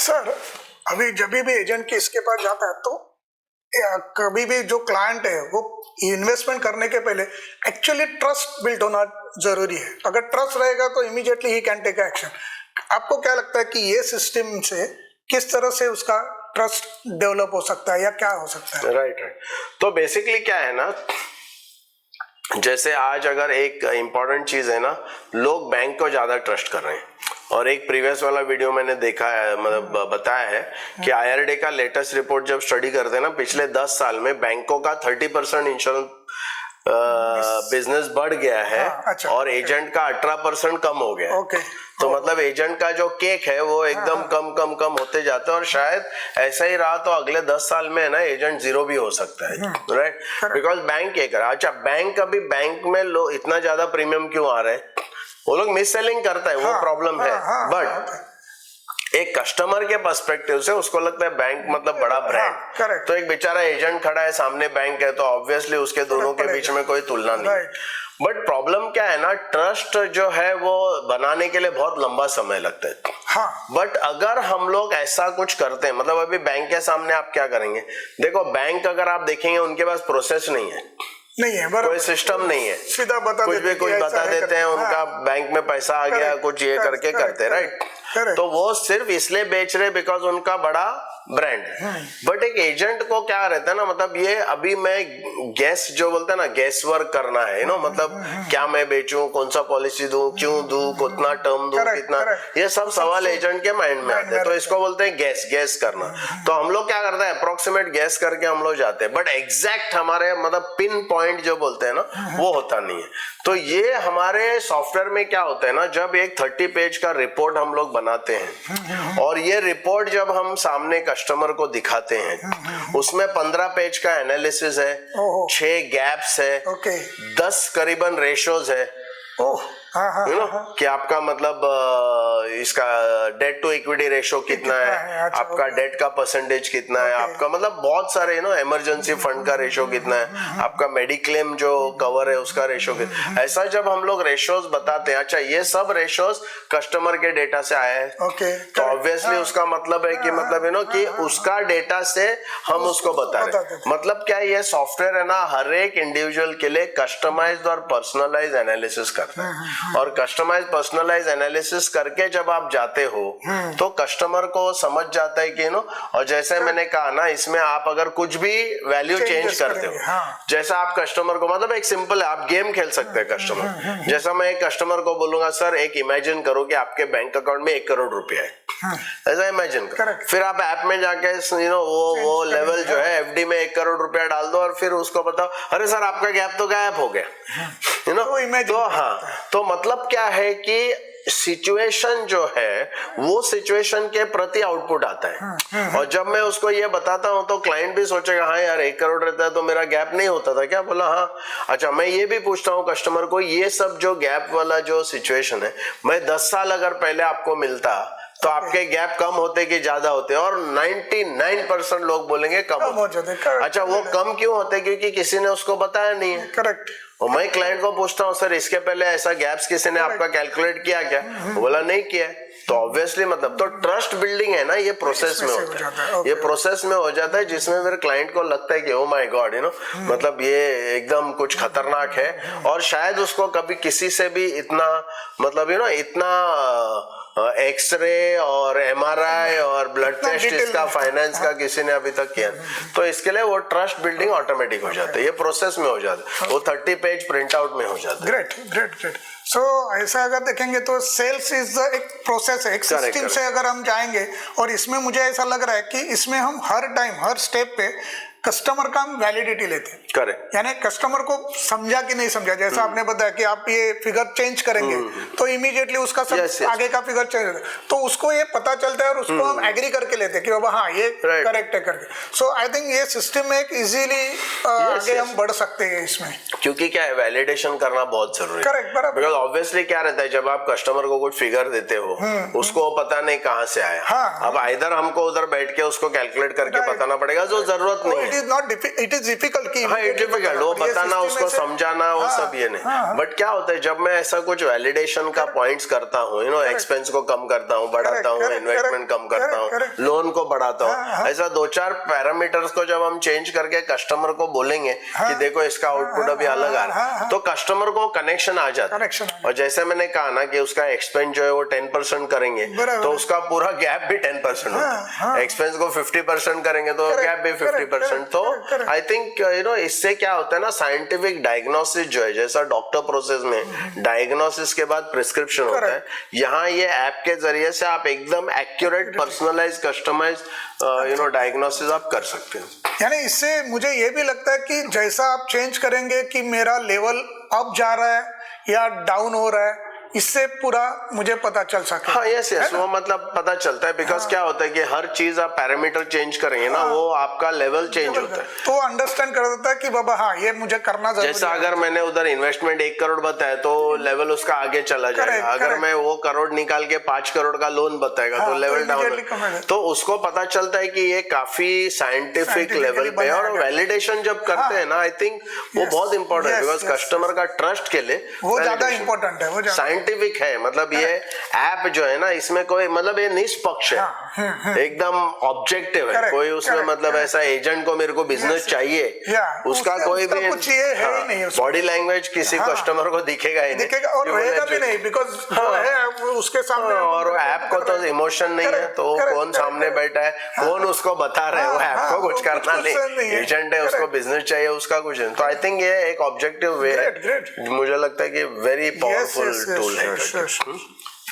Sir अभी जब भी एजेंट के इसके पास जाता है तो कभी भी जो क्लाइंट है वो इन्वेस्टमेंट करने के पहले एक्चुअली ट्रस्ट बिल्ड होना जरूरी है। अगर ट्रस्ट रहेगा तो immediately he can take action. आपको क्या लगता है कि ये सिस्टम से किस तरह से उसका ट्रस्ट डेवलप हो सकता है या क्या हो सकता है? राइट। तो बेसिकली क्या है ना, जैसे आज अगर एक इम्पॉर्टेंट चीज है ना, लोग बैंक को ज्यादा ट्रस्ट कर रहे हैं। और एक प्रीवियस वाला वीडियो मैंने देखा है, मतलब बताया है कि IRDAI का लेटेस्ट रिपोर्ट जब स्टडी करते हैं ना, पिछले 10 साल में बैंकों का 30% इंश्योरेंस बिजनेस बढ़ गया है। अच्छा, और एजेंट का 18% कम हो गया है। तो मतलब एजेंट का जो केक है वो एकदम कम होते जाता है। और शायद ऐसा ही रहा तो अगले 10 साल में है ना, एजेंट जीरो भी हो सकता है, राइट? बिकॉज बैंक ये करा। अच्छा, बैंक में लोग इतना ज्यादा प्रीमियम क्यों आ रहा है? वो लोग मिस सेलिंग करता है, वो प्रॉब्लम है। बट एक कस्टमर के पर्सपेक्टिव से उसको लगता है बैंक मतलब बड़ा ब्रांड। तो एक बेचारा एजेंट खड़ा है, सामने बैंक है, तो ऑब्वियसली उसके दोनों के बीच में कोई तुलना नहीं। बट प्रॉब्लम क्या है ना, ट्रस्ट जो है वो बनाने के लिए बहुत लंबा समय लगता है। बट अगर हम लोग ऐसा कुछ करते हैं, मतलब अभी बैंक के सामने आप क्या करेंगे? देखो, बैंक अगर आप देखेंगे उनके पास प्रोसेस नहीं है, कोई सिस्टम नहीं है, सीधा कुछ भी कुछ बता देते हैं। उनका बैंक में पैसा आ गया, कुछ ये करके करते, राइट? तो वो सिर्फ इसलिए बेच रहे बिकॉज उनका बड़ा ब्रांड है। बट एक एजेंट को क्या रहता है ना, मतलब ये अभी मैं गैस जो बोलते हैं ना, गैस वर्क करना है, मतलब क्या मैं बेचूं, कौन सा पॉलिसी दूं, क्यों दूं, कितना टर्म दूं, कितना, ये सब सवाल एजेंट के माइंड में आते हैं। तो इसको बोलते हैं गैस करना। तो हम लोग क्या करते हैं, अप्रोक्सीमेट गैस करके हम लोग जाते हैं, बट एग्जैक्ट हमारे मतलब पिन पॉइंट जो बोलते हैं ना, वो होता नहीं है। तो ये हमारे सॉफ्टवेयर में क्या होता है ना, जब एक 30 पेज का रिपोर्ट हम लोग बनाते हैं और ये रिपोर्ट जब हम सामने कस्टमर को दिखाते हैं, उसमें 15 पेज का एनालिसिस है, 6 गैप्स है, 10 करीबन रेशोज है, कि आपका मतलब इसका डेट टू इक्विटी रेशो कितना है, आपका डेट का परसेंटेज कितना है, आपका मतलब बहुत सारे इमरजेंसी फंड का रेशो कितना है, आपका मेडिक्लेम जो कवर है उसका रेशो कितना। ऐसा जब हम लोग रेशोज बताते हैं, अच्छा ये सब रेशोज कस्टमर के डेटा से आया है, तो ऑब्वियसली उसका मतलब है कि मतलब कि उसका डेटा से हम उसको बता रहे। मतलब क्या, ये सॉफ्टवेयर है ना, हर एक इंडिविजुअल के लिए कस्टमाइज्ड और पर्सनलाइज्ड एनालिसिस करता है। और कस्टमाइज पर्सनलाइज एनालिसिस करके जब आप जाते हो तो कस्टमर को समझ जाता है कि और जैसे मैंने कहा ना, इसमें आप अगर कुछ भी वैल्यू चेंज करते हो, जैसा आप कस्टमर को, मतलब एक सिंपल है, आप गेम खेल सकते हैं कस्टमर। जैसा मैं एक कस्टमर को बोलूंगा, सर एक इमेजिन करो कि आपके बैंक अकाउंट में 1 करोड़ रुपया है, ऐसा इमेजिन करो। फिर आप ऐप में जाके वो लेवल जो है FD में 1 करोड़ रुपया डाल दो और फिर उसको बताओ, अरे सर आपका गैप तो गायब हो गया, तो मतलब क्या है कि सिचुएशन जो है वो सिचुएशन के प्रति आउटपुट आता है। और जब मैं उसको ये बताता हूं तो क्लाइंट भी सोचेगा, हाँ यार 1 करोड़ रहता है तो मेरा गैप नहीं होता था क्या? बोला हाँ। अच्छा, मैं ये भी पूछता हूँ कस्टमर को, ये सब जो गैप वाला जो सिचुएशन है, मैं 10 साल अगर पहले आपको मिलता तो आपके गैप कम होते कि ज्यादा होते? और 99% लोग बोलेंगे कम होते। अच्छा, वो कम क्यों होते? क्योंकि किसी ने उसको बताया नहीं है। करेक्ट। और मैं क्लाइंट को पूछता हूँ, सर इसके पहले ऐसा गैप्स किसी ने आपका कैलकुलेट किया क्या? बोला नहीं किया। तो ऑब्वियसली मतलब तो ट्रस्ट बिल्डिंग है ना, ये प्रोसेस में होता है। ये प्रोसेस में हो जाता है जिसमें फिर क्लाइंट को लगता है कि ओ माय गॉड, मतलब ये एकदम कुछ खतरनाक है। और शायद उसको कभी किसी से भी इतना मतलब इतना एक्सरे और MRI और ब्लड टेस्ट इसका फाइनेंस का किसी ने अभी तक किया। तो इसके लिए वो ट्रस्ट बिल्डिंग ऑटोमेटिक हो जाता है, ये प्रोसेस में हो जाता है, वो 30 पेज प्रिंट आउट में हो जाता है। ग्रेट। सो ऐसा अगर देखेंगे तो सेल्स इज एक प्रोसेस है, एक सिस्टम से अगर हम जाएंगे, और इसमें मुझे ऐसा लग रहा है कि इसमें हम हर टाइम हर स्टेप पे कस्टमर का हम वैलिडिटी लेते हैं। करेक्ट। यानी कस्टमर को समझा कि नहीं समझा, जैसा आपने बताया कि आप ये फिगर चेंज करेंगे तो इमीडिएटली उसका सब आगे का फिगर चेंज होता है, तो उसको ये पता चलता है और उसको हम एग्री करके लेते हैं कि बाबा हाँ ये करेक्ट है करके। सो आई थिंक ये सिस्टम में इजीली आगे हम बढ़ सकते हैं इसमें, क्योंकि क्या है, वैलिडेशन करना बहुत जरूरी है। करेक्ट, बराबर। बिकॉज ऑब्वियसली क्या रहता है, जब आप कस्टमर को कुछ फिगर देते हो उसको पता नहीं कहाँ से आया। अब इधर हमको उधर बैठ के उसको कैलकुलेट करके बताना पड़ेगा, जो जरूरत नहीं है। इट इज डिफिकल्ट कि वो बताना, उसको समझाना, वो सब ये नहीं। बट क्या होता है, जब मैं ऐसा कुछ वैलिडेशन का पॉइंट्स करता हूँ, एक्सपेंस को कम करता हूँ, बढ़ाता हूँ, इन्वेस्टमेंट कम करता हूँ, बढ़ाता हूँ, ऐसा 2-4 पैरामीटर्स को जब हम चेंज करके कस्टमर को बोलेंगे कि देखो इसका आउटपुट अभी अलग आ रहा है, तो कस्टमर को कनेक्शन आ जाता है। और जैसे मैंने कहा ना कि उसका एक्सपेंस जो है वो 10% करेंगे तो उसका पूरा गैप भी 10% होता है। एक्सपेंस को 50% करेंगे तो गैप भी 50%। तो आई थिंक इससे क्या होता है ना, साइंटिफिक डायग्नोसिस जो है, जैसा डॉक्टर प्रोसेस में डायग्नोसिस के बाद प्रिस्क्रिप्शन होता है, यहाँ ये ऐप के जरिए से आप एकदम एक्यूरेट, पर्सनलाइज, कस्टमाइज डायग्नोसिस आप कर सकते हैं। यानी इससे मुझे ये भी लगता है कि जैसा आप चेंज करेंगे कि मेरा लेवल अप जा रहा है या डाउन हो रहा है, इससे पूरा मुझे पता चल सके। हाँ, यस वो मतलब पता चलता है, बिकॉज क्या होता है कि हर चीज आप पैरामीटर चेंज करेंगे ना, वो आपका लेवल चेंज होता है, तो अंडरस्टैंड कर देता है कि बाबा हाँ ये मुझे करना जरूरी है। जैसा अगर मैंने उधर इन्वेस्टमेंट 1 करोड़ बताया तो लेवल उसका आगे चला जाएगा, अगर मैं वो करोड़ निकाल के 5 करोड़ का लोन बताएगा तो लेवल डाउन। तो उसको पता चलता है कि ये काफी साइंटिफिक लेवल पे, और वैलिडेशन जब करते हैं ना, आई थिंक वो बहुत इंपॉर्टेंट है, बिकॉज कस्टमर का ट्रस्ट के लिए वो ज्यादा इंपॉर्टेंट है, वो साइंटिफिक है। मतलब ये ऐप जो है ना, इसमें कोई मतलब ये निष्पक्ष है, एकदम ऑब्जेक्टिव है, कोई उसमें मतलब ऐसा एजेंट को मेरे को बिजनेस चाहिए उसका कोई भी बॉडी लैंग्वेज किसी कस्टमर को दिखेगा ही नहीं, और रहेगा भी नहीं, बिकॉज उसके सामने, और ऐप को तो इमोशन नहीं है, तो कौन सामने बैठा है, कौन उसको बता रहे हैं, वो ऐप को कुछ करना नहीं, एजेंट है उसको बिजनेस चाहिए, उसका कुछ नहीं। तो आई थिंक ये एक ऑब्जेक्टिव वे है, मुझे लगता है कि वेरी पावरफुल टूल है।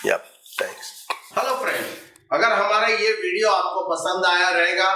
Yep, thanks. हेलो फ्रेंड, अगर हमारा ये वीडियो आपको पसंद आया रहेगा,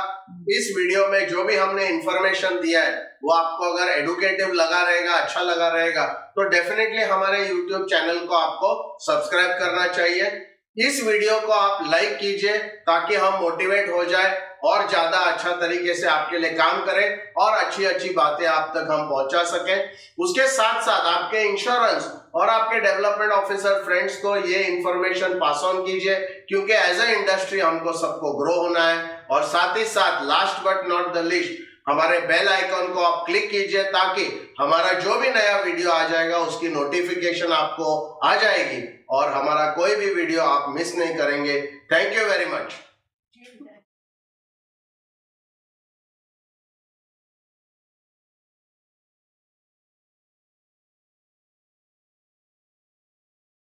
इस वीडियो में जो भी हमने इंफॉर्मेशन दिया है वो आपको अगर एडुकेटिव लगा रहेगा, अच्छा लगा रहेगा, तो डेफिनेटली हमारे यूट्यूब चैनल को आपको सब्सक्राइब करना चाहिए। इस वीडियो को आप लाइक कीजिए ताकि हम मोटिवेट हो जाए और ज्यादा अच्छा तरीके से आपके लिए काम करें और अच्छी अच्छी बातें आप तक हम पहुंचा सकें। उसके साथ साथ आपके इंश्योरेंस और आपके डेवलपमेंट ऑफिसर फ्रेंड्स को ये इंफॉर्मेशन पास ऑन कीजिए, क्योंकि एज ए इंडस्ट्री हमको सबको ग्रो होना है। और साथ ही साथ last but not the least, हमारे बेल आइकन को आप क्लिक कीजिए ताकि हमारा जो भी नया वीडियो आ जाएगा उसकी नोटिफिकेशन आपको आ जाएगी और हमारा कोई भी वीडियो आप मिस नहीं करेंगे। Thank you very much.